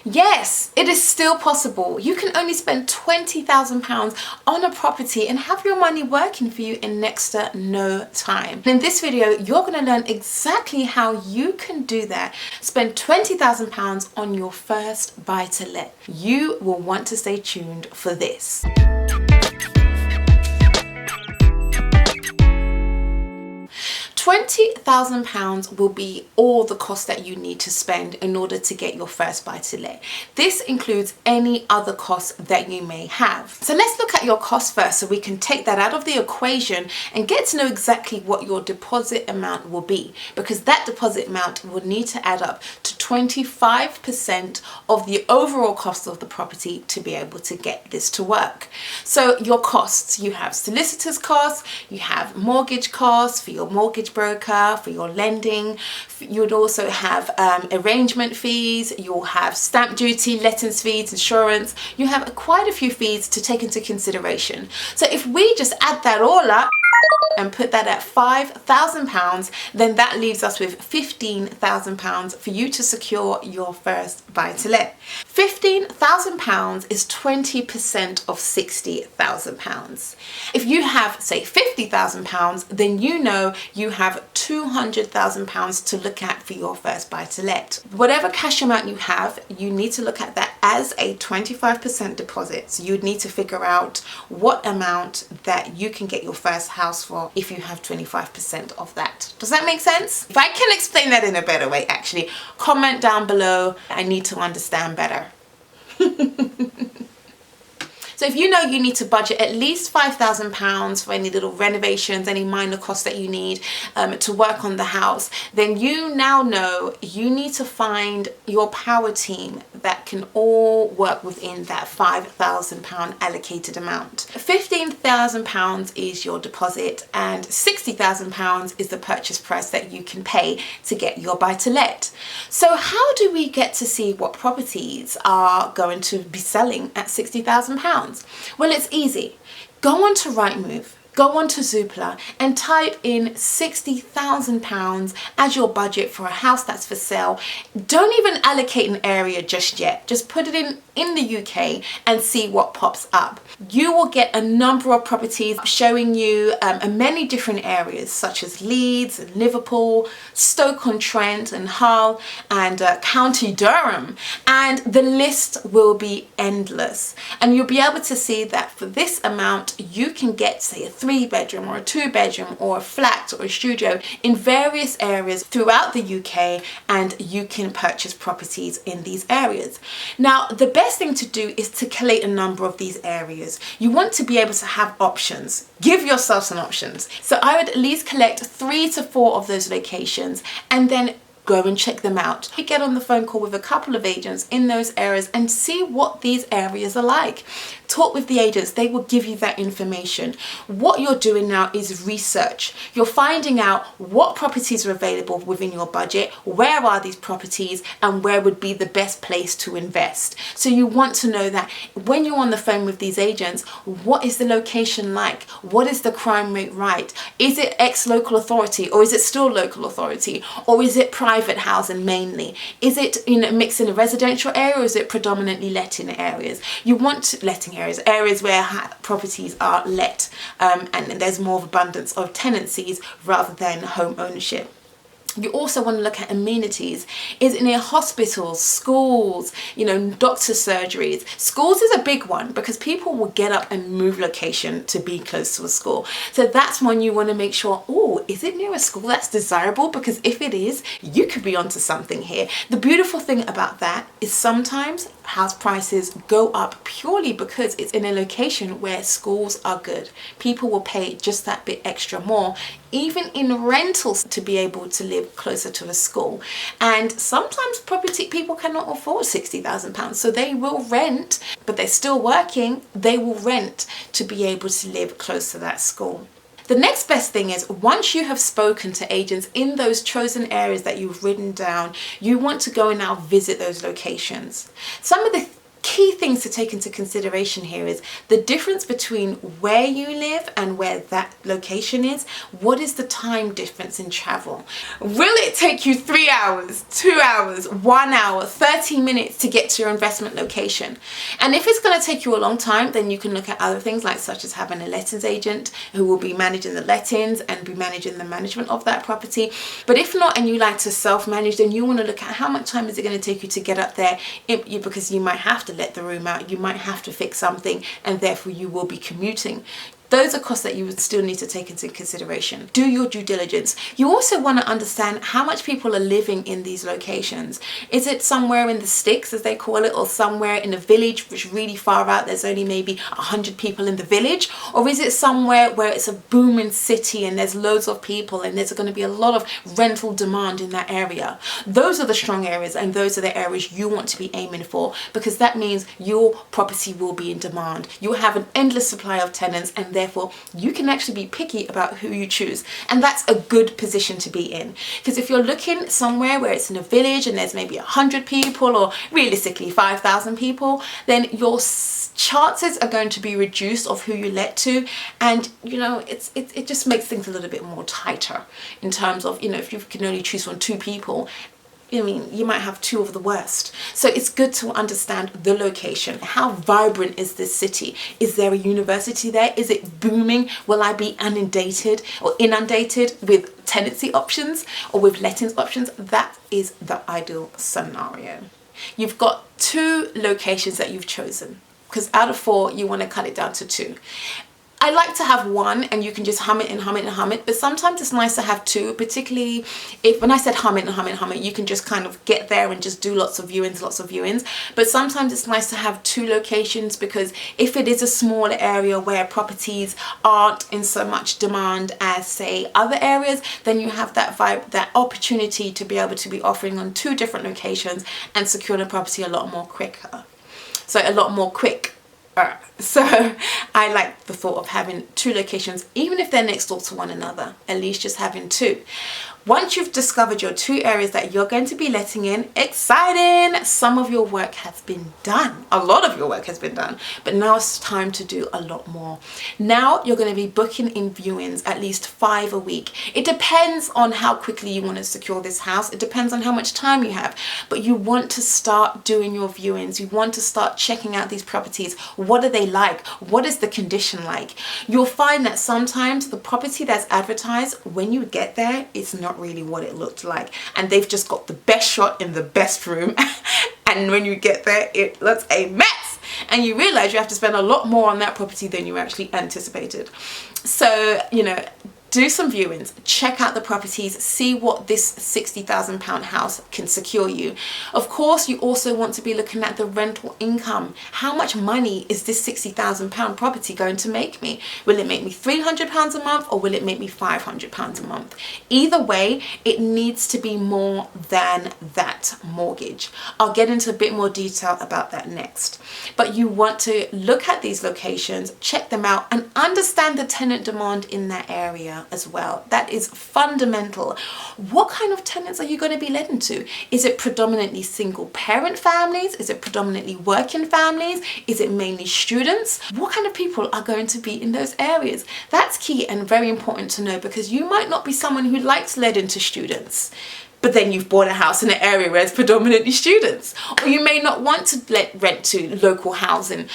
Yes, it is still possible. You can only spend £20,000 on a property and have your money working for you in next to no time. In this video, you're going to learn exactly how you can do that. Spend £20,000 on your first buy-to-let. You will want to stay tuned for this. £20,000 will be all the cost that you need to spend in order to get your first buy-to-let. This includes any other costs that you may have. So let's look at your cost first so we can take that out of the equation and get to know exactly what your deposit amount will be, because that deposit amount will need to add up to 25% of the overall cost of the property to be able to get this to work. So your costs, you have solicitors costs, you have mortgage costs for your mortgage broker, for your lending. You would also have arrangement fees, you'll have stamp duty, lettings fees, insurance. You have quite a few fees to take into consideration. So if we just add that all up and put that at £5,000, then that leaves us with £15,000 for you to secure your first buy-to-let. £15,000 is 20% of £60,000. If you have, say, £50,000, then you know you have £200,000 to look at for your first buy-to-let. Whatever cash amount you have, you need to look at that as a 25% deposit. So you'd need to figure out what amount that you can get your first house for if you have 25% of that. Does that make sense? If I can explain that in a better way, actually, comment down below. I need to understand better. So if you know you need to budget at least £5,000 for any little renovations, any minor costs that you need to work on the house, then you now know you need to find your power team that can all work within that £5,000 allocated amount. £15,000 is your deposit and £60,000 is the purchase price that you can pay to get your buy-to-let. So how do we get to see what properties are going to be selling at £60,000? Well, it's easy. Go on to Rightmove, go on to Zoopla and type in £60,000 as your budget for a house that's for sale. Don't even allocate an area just yet. Just put it in the UK and see what pops up. You will get a number of properties showing you many different areas such as Leeds and Liverpool, Stoke-on-Trent and Hull and County Durham, and the list will be endless. And you'll be able to see that for this amount you can get, say, a 3-bedroom or a 2-bedroom or a flat or a studio in various areas throughout the UK, and you can purchase properties in these areas. Now, the best thing to do is to collate a number of these areas. You want to be able to have options. Give yourself some options. So I would at least collect 3 to 4 of those locations and then go and check them out. You get on the phone call with a couple of agents in those areas and see what these areas are like. Talk with the agents, they will give you that information. What you're doing now is research. You're finding out what properties are available within your budget, where are these properties, and where would be the best place to invest. So you want to know that when you're on the phone with these agents, what is the location like? What is the crime rate right? Is it ex-local authority, or is it still local authority, or is it private housing mainly? Is it mixed in a residential area, or is it predominantly letting areas? You want letting areas where properties are let and there's more of abundance of tenancies rather than home ownership. You also want to look at amenities. Is it near hospitals, schools, doctor surgeries? Schools is a big one because people will get up and move location to be close to a school. So that's one you want to make sure, oh, is it near a school that's desirable? Because if it is, you could be onto something here. The beautiful thing about that is sometimes house prices go up purely because it's in a location where schools are good. People will pay just that bit extra more, even in rentals, to be able to live closer to a school. And sometimes property people cannot afford £60,000, so they will rent, but they're still working. They will rent to be able to live close to that school. The next best thing is, once you have spoken to agents in those chosen areas that you've written down, you want to go and now visit those locations. Some of the key things to take into consideration here is the difference between where you live and where that location is. What is the time difference in travel? Will it take you 3 hours, 2 hours, 1 hour, 30 minutes to get to your investment location? And if it's going to take you a long time, then you can look at other things, like such as having a lettings agent who will be managing the lettings and be managing the management of that property. But if not, and you like to self-manage, then you want to look at how much time is it going to take you to get up there, because you might have to let the room out, you might have to fix something, and therefore you will be commuting. Those are costs that you would still need to take into consideration. Do your due diligence. You also want to understand how much people are living in these locations. Is it somewhere in the sticks, as they call it, or somewhere in a village which is really far out, there's only maybe 100 people in the village? Or is it somewhere where it's a booming city and there's loads of people and there's going to be a lot of rental demand in that area? Those are the strong areas, and those are the areas you want to be aiming for, because that means your property will be in demand. You'll have an endless supply of tenants, and therefore you can actually be picky about who you choose. And that's a good position to be in, because if you're looking somewhere where it's in a village and there's maybe 100 people, or realistically 5,000 people, then your chances are going to be reduced of who you let to. And you know, it just makes things a little bit more tighter in terms of, you know, if you can only choose from 2 people, I mean, you might have 2 of the worst. So it's good to understand the location. How vibrant is this city? Is there a university there? Is it booming? Will I be inundated with tenancy options or with lettings options? That is the ideal scenario. You've got 2 locations that you've chosen, because out of 4, you want to cut it down to 2. I like to have 1 and you can just hum it and hum it and hum it, but sometimes it's nice to have 2, particularly if, when I said hum it and hum it and hum it, you can just kind of get there and just do lots of viewings. But sometimes it's nice to have 2 locations, because if it is a small area where properties aren't in so much demand as, say, other areas, then you have that vibe, that opportunity to be able to be offering on 2 different locations and securing a property a lot more quicker. So a lot more quick. So I like the thought of having 2 locations, even if they're next door to one another, at least just having 2. Once you've discovered your 2 areas that you're going to be letting in, exciting! Some of your work has been done. A lot of your work has been done, but now it's time to do a lot more. Now you're going to be booking in viewings at least 5 a week. It depends on how quickly you want to secure this house. It depends on how much time you have, but you want to start doing your viewings. You want to start checking out these properties. What are they like? What is the condition like? You'll find that sometimes the property that's advertised, when you get there, it's not really what it looked like, and they've just got the best shot in the best room and when you get there, it looks a mess, and you realize you have to spend a lot more on that property than you actually anticipated. So, you know, do some viewings, check out the properties, see what this £60,000 house can secure you. Of course, you also want to be looking at the rental income. How much money is this £60,000 property going to make me? Will it make me £300 a month, or will it make me £500 a month? Either way, it needs to be more than that mortgage. I'll get into a bit more detail about that next. But you want to look at these locations, check them out, and understand the tenant demand in that area as well. That is fundamental. What kind of tenants are you going to be letting to? Is it predominantly single parent families? Is it predominantly working families? Is it mainly students? What kind of people are going to be in those areas? That's key and very important to know, because you might not be someone who likes letting to students, but then you've bought a house in an area where it's predominantly students. Or you may not want to rent to local housing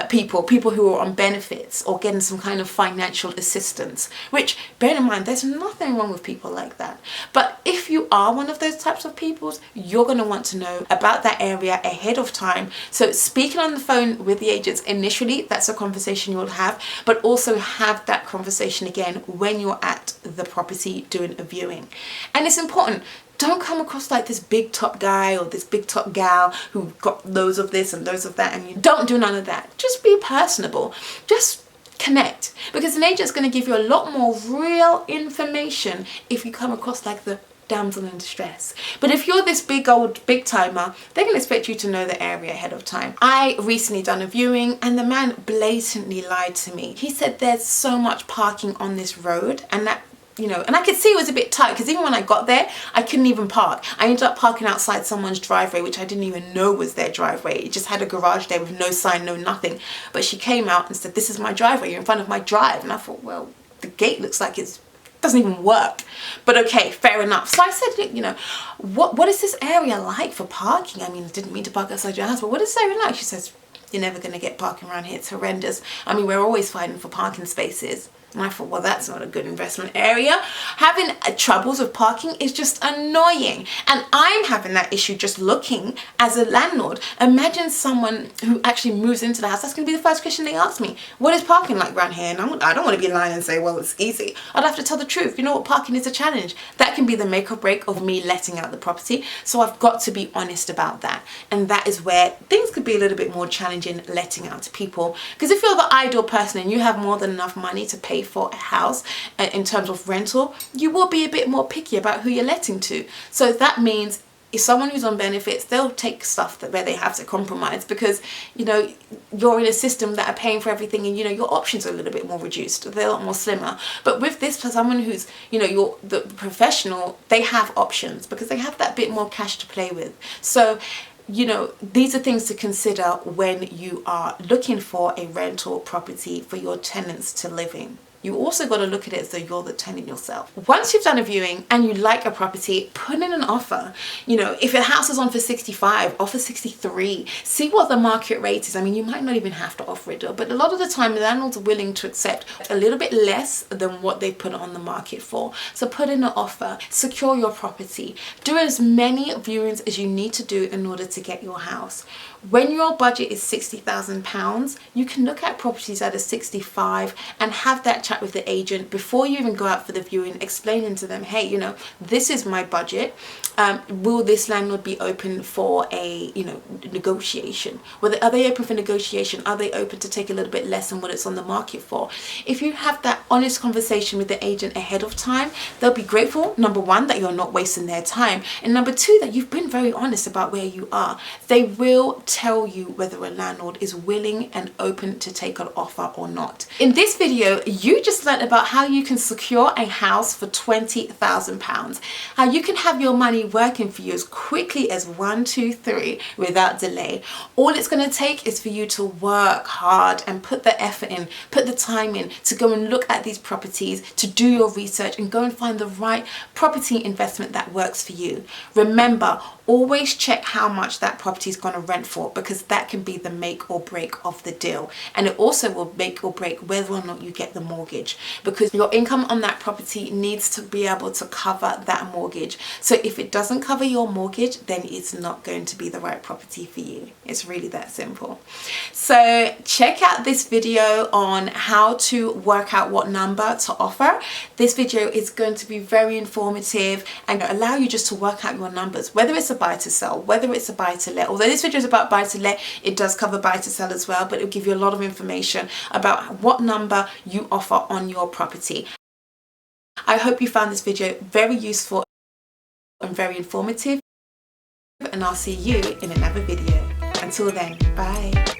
people who are on benefits or getting some kind of financial assistance, which, bear in mind, there's nothing wrong with people like that. But if you are one of those types of people, you're going to want to know about that area ahead of time. So speaking on the phone with the agents initially, that's a conversation you'll have, but also have that conversation again when you're at the property doing a viewing. And it's important. Don't come across like this big top guy or this big top gal who got loads of this and loads of that, and you don't do none of that. Just be personable. Just connect, because an agent's going to give you a lot more real information if you come across like the damsel in distress. But if you're this big timer, they can expect you to know the area ahead of time. I recently done a viewing and the man blatantly lied to me. He said there's so much parking on this road, and that you know, and I could see it was a bit tight because even when I got there, I couldn't even park. I ended up parking outside someone's driveway, which I didn't even know was their driveway. It just had a garage there with no sign, no nothing. But she came out and said, "This is my driveway, you're in front of my drive." And I thought, well, the gate looks like it doesn't even work. But okay, fair enough. So I said, you know, what is this area like for parking? I mean, I didn't mean to park outside your house, but what is this area like? She says, "You're never going to get parking around here. It's horrendous. I mean, we're always fighting for parking spaces." And I thought, well, that's not a good investment area. Having troubles with parking is just annoying. And I'm having that issue just looking as a landlord. Imagine someone who actually moves into the house. That's going to be the first question they ask me. What is parking like around here? And I don't want to be lying and say, well, it's easy. I'd have to tell the truth. You know what? Parking is a challenge. That can be the make or break of me letting out the property. So I've got to be honest about that. And that is where things could be a little bit more challenging letting out to people. Because if you're the ideal person and you have more than enough money to pay for a house in terms of rental, you will be a bit more picky about who you're letting to. So that means if someone who's on benefits, they'll take stuff where they have to compromise because, you know, you're in a system that are paying for everything and, you know, your options are a little bit more reduced. They're a lot more slimmer. But with this, for someone who's, you know, the professional, they have options because they have that bit more cash to play with. So, you know, these are things to consider when you are looking for a rental property for your tenants to live in. You also got to look at it as though you're the tenant yourself. Once you've done a viewing and you like a property, put in an offer. You know, if a house is on for 65, offer 63. See what the market rate is. I mean, you might not even have to offer it, but a lot of the time, the landlords are willing to accept a little bit less than what they put it on the market for. So put in an offer, secure your property. Do as many viewings as you need to do in order to get your house. When your budget is £60,000, you can look at properties that are 65 and have that chat with the agent before you even go out for the viewing, explaining to them, hey, you know, this is my budget. Will this landlord be open for a, you know, negotiation? Are they open for negotiation? Are they open to take a little bit less than what it's on the market for? If you have that honest conversation with the agent ahead of time, they'll be grateful, number one, that you're not wasting their time, and number two, that you've been very honest about where you are. They will tell you whether a landlord is willing and open to take an offer or not. In this video, you just learned about how you can secure a house for £20,000, how you can have your money working for you as quickly as 1, 2, 3 without delay. All it's going to take is for you to work hard and put the effort in, put the time in to go and look at these properties, to do your research and go and find the right property investment that works for you. Remember, always check how much that property is going to rent for, because that can be the make or break of the deal. And it also will make or break whether or not you get the mortgage, because your income on that property needs to be able to cover that mortgage. So if it doesn't cover your mortgage, then it's not going to be the right property for you. It's really that simple. So check out this video on how to work out what number to offer. This video is going to be very informative and allow you just to work out your numbers, whether it's a buy to sell, whether it's a buy to let. Although this video is about buy to let, it does cover buy to sell as well, but it'll give you a lot of information about what number you offer on your property. I hope you found this video very useful and very informative, and I'll see you in another video. Until then, bye.